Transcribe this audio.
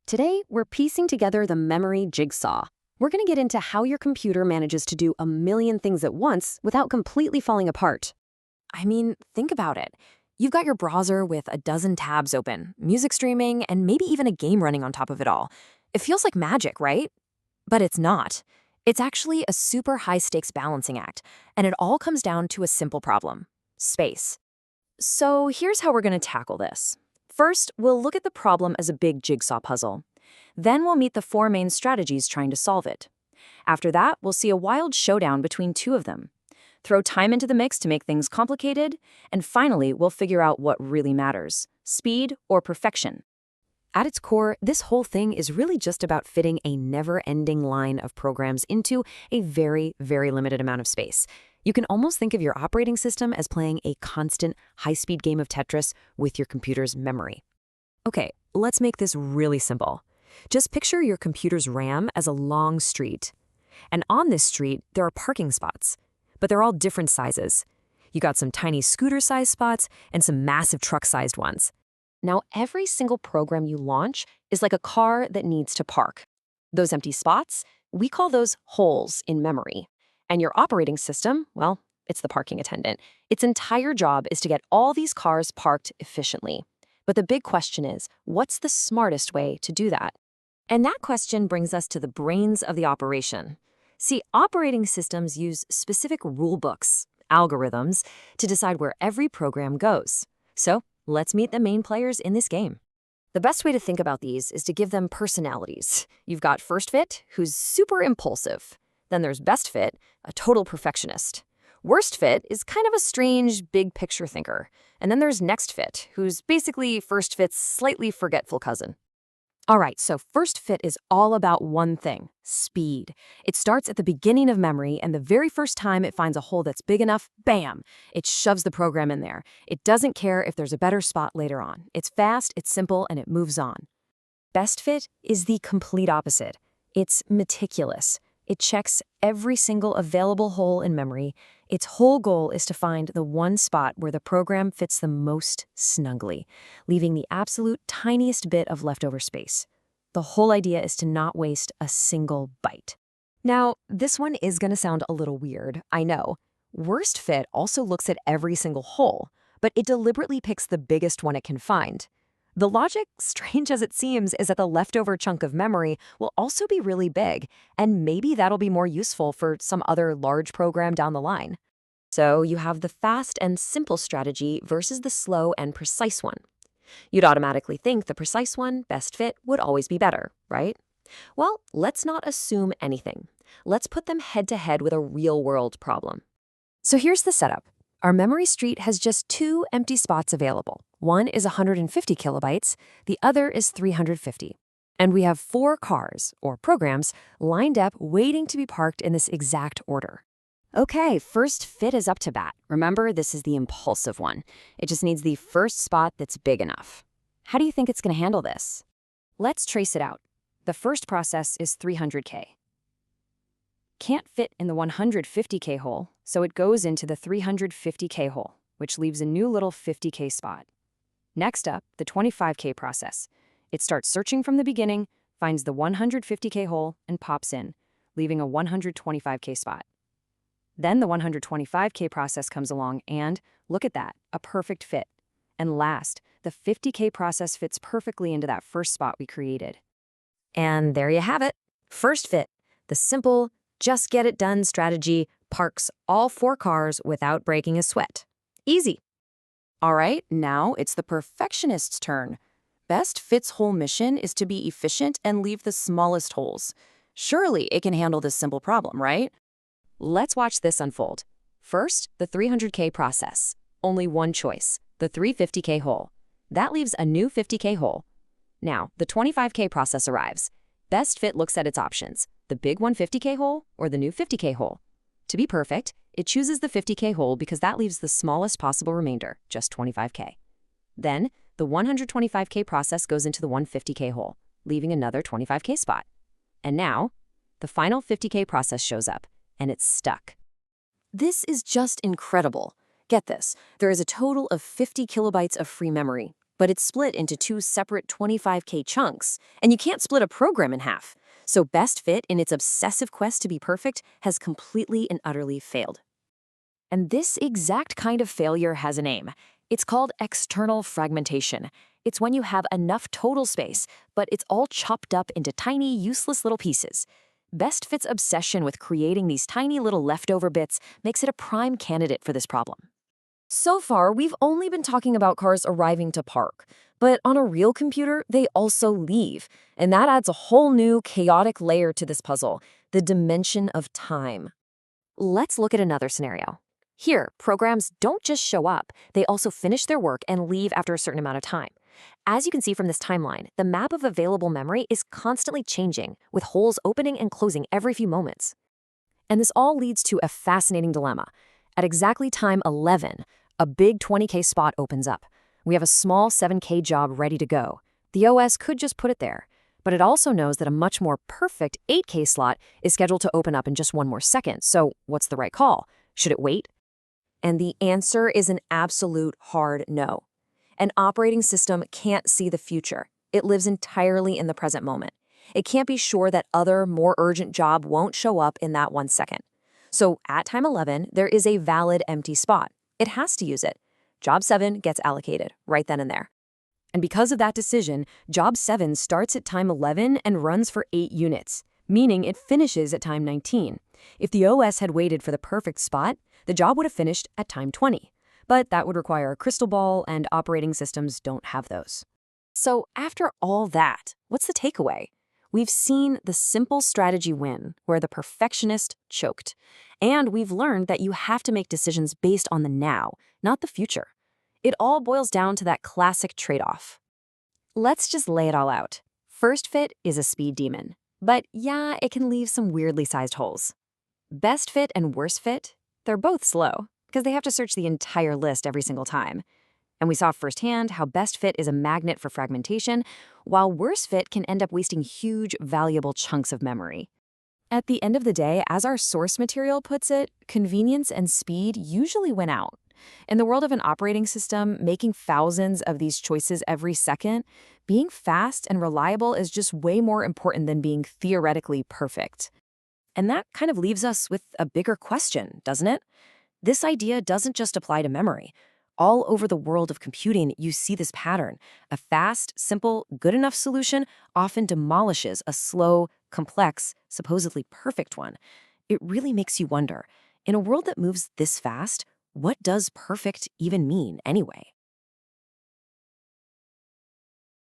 Today, we're piecing together the memory jigsaw. We're going to get into how your computer manages to do a million things at once without completely falling apart. I mean, think about it. You've got your browser with a dozen tabs open, music streaming, and maybe even a game running on top of it all. It feels like magic, right? But it's not. It's actually a super high-stakes balancing act, and it all comes down to a simple problem: space. So here's how we're going to tackle this. First, we'll look at the problem as a big jigsaw puzzle. Then we'll meet the four main strategies trying to solve it. After that, we'll see a wild showdown between two of them. Throw time into the mix to make things complicated, and finally, we'll figure out what really matters: speed or perfection. At its core, this whole thing is really just about fitting a never-ending line of programs into a very, very limited amount of space. You can almost think of your operating system as playing a constant, high-speed game of Tetris with your computer's memory. Okay, let's make this really simple. Just picture your computer's RAM as a long street. And on this street, there are parking spots, but they're all different sizes. You got some tiny scooter-sized spots and some massive truck-sized ones. Now, every single program you launch is like a car that needs to park. Those empty spots, we call those holes in memory. And your operating system, well, it's the parking attendant. Its entire job is to get all these cars parked efficiently. But the big question is, what's the smartest way to do that? And that question brings us to the brains of the operation. See, operating systems use specific rule books, algorithms, to decide where every program goes. So let's meet the main players in this game. The best way to think about these is to give them personalities. You've got First Fit, who's super impulsive. Then there's Best Fit, a total perfectionist. Worst Fit is kind of a strange, big picture thinker. And then there's Next Fit, who's basically First Fit's slightly forgetful cousin. All right, so First Fit is all about one thing: speed. It starts at the beginning of memory, and the very first time it finds a hole that's big enough, bam, it shoves the program in there. It doesn't care if there's a better spot later on. It's fast, it's simple, and it moves on. Best Fit is the complete opposite. It's meticulous. It checks every single available hole in memory. Its whole goal is to find the one spot where the program fits the most snugly, leaving the absolute tiniest bit of leftover space. The whole idea is to not waste a single byte. Now, this one is going to sound a little weird, I know. Worst Fit also looks at every single hole, but it deliberately picks the biggest one it can find. The logic, strange as it seems, is that the leftover chunk of memory will also be really big, and maybe that'll be more useful for some other large program down the line. So you have the fast and simple strategy versus the slow and precise one. You'd automatically think the precise one, Best Fit, would always be better, right? Well, let's not assume anything. Let's put them head-to-head with a real-world problem. So here's the setup. Our memory street has just two empty spots available. One is 150 kilobytes, the other is 350. And we have four cars, or programs, lined up waiting to be parked in this exact order. Okay, First Fit is up to bat. Remember, this is the impulsive one. It just needs the first spot that's big enough. How do you think it's going to handle this? Let's trace it out. The first process is 300K. Can't fit in the 150K hole, so it goes into the 350K hole, which leaves a new little 50K spot. Next up, the 25K process. It starts searching from the beginning, finds the 150K hole, and pops in, leaving a 125K spot. Then the 125K process comes along and, look at that, a perfect fit. And last, the 50K process fits perfectly into that first spot we created. And there you have it. First Fit, the simple, just get it done strategy, parks all four cars without breaking a sweat. Easy. All right, now it's the perfectionist's turn. Best Fit's whole mission is to be efficient and leave the smallest holes. Surely it can handle this simple problem, right? Let's watch this unfold. First, the 300K process. Only one choice, the 350K hole. That leaves a new 50K hole. Now, the 25K process arrives. Best Fit looks at its options, the big 150K hole or the new 50K hole. To be perfect, it chooses the 50K hole because that leaves the smallest possible remainder, just 25K. Then, the 125K process goes into the 150K hole, leaving another 25K spot. And now, the final 50K process shows up, and it's stuck. This is just incredible. Get this, there is a total of 50 kilobytes of free memory. but it's split into two separate 25K chunks, and you can't split a program in half. So Best Fit, in its obsessive quest to be perfect, has completely and utterly failed. And this exact kind of failure has a name. It's called external fragmentation. It's when you have enough total space, but it's all chopped up into tiny, useless little pieces. Best Fit's obsession with creating these tiny little leftover bits makes it a prime candidate for this problem. So far, we've only been talking about cars arriving to park, but on a real computer, they also leave. And that adds a whole new, chaotic layer to this puzzle, the dimension of time. Let's look at another scenario. Here, programs don't just show up, they also finish their work and leave after a certain amount of time. As you can see from this timeline, the map of available memory is constantly changing, with holes opening and closing every few moments. And this all leads to a fascinating dilemma. At exactly time 11, a big 20K spot opens up. We have a small 7K job ready to go. The OS could just put it there, but it also knows that a much more perfect 8K slot is scheduled to open up in just one more second. So what's the right call? Should it wait? And the answer is an absolute hard no. An operating system can't see the future. It lives entirely in the present moment. It can't be sure that other, more urgent job won't show up in that 1 second. So at time 11, there is a valid empty spot. It has to use it. Job 7 gets allocated right then and there. And because of that decision, Job 7 starts at time 11 and runs for 8 units, meaning it finishes at time 19. If the OS had waited for the perfect spot, the job would have finished at time 20. But that would require a crystal ball, and operating systems don't have those. So after all that, what's the takeaway? We've seen the simple strategy win, where the perfectionist choked. And we've learned that you have to make decisions based on the now, not the future. It all boils down to that classic trade-off. Let's just lay it all out. First Fit is a speed demon. But yeah, it can leave some weirdly sized holes. Best Fit and Worst Fit, they're both slow, because they have to search the entire list every single time. And we saw firsthand how Best Fit is a magnet for fragmentation, while Worst Fit can end up wasting huge, valuable chunks of memory. At the end of the day, as our source material puts it, convenience and speed usually win out. In the world of an operating system, making thousands of these choices every second, being fast and reliable is just way more important than being theoretically perfect. And that kind of leaves us with a bigger question, doesn't it? This idea doesn't just apply to memory. All over the world of computing, you see this pattern. A fast, simple, good enough solution often demolishes a slow, complex, supposedly perfect one. It really makes you wonder, in a world that moves this fast, what does perfect even mean anyway?